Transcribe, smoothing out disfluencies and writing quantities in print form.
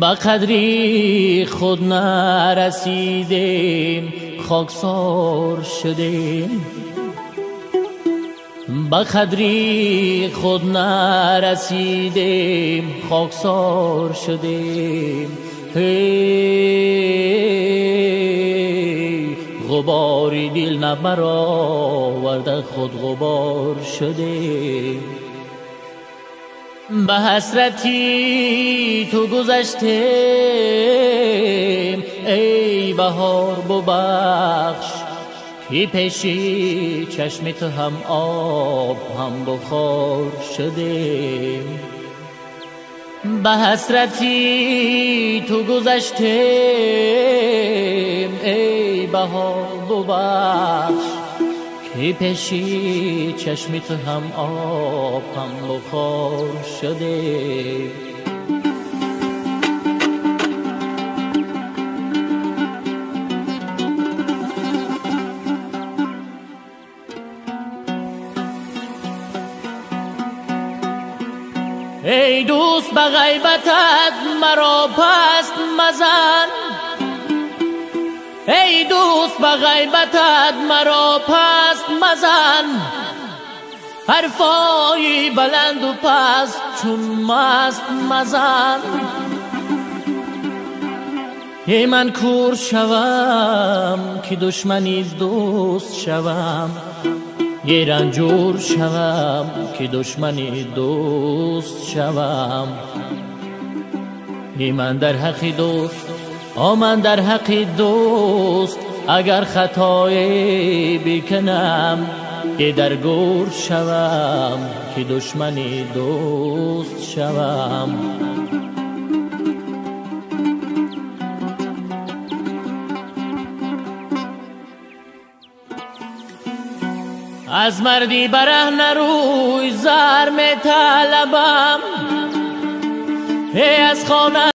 به قدری خود نرسیدیم، خاکسار شدیم. به قدری خود نرسیدیم، خاکسار شدیم. غباری دل نبرآورده خود غبار شدیم. به حسرتی تو گذشتیم، ای بهار ببخش که پیشی چشم تو هم آب هم بخار شدیم. به حسرتی تو گذشتیم، ای بهار ببخش که پیشی چشم تو هم آب هم بخار شدیم. ای دوست به غیبتت مرا پست مزن، ای دوست به غیبتت مرا پست مزن. حرفای بلند و پست چون مست مزن. ای من کور شوم که دشمنی دوست شوم، یه رنجور شوم که دشمنی دوست شوم. ای من در حق دوست، من در حق دوست اگر خطایی بکنم، یه در گور شوم که دشمنی دوست شوم. از مردی برهنه روی زر می طلبم، ای از خانه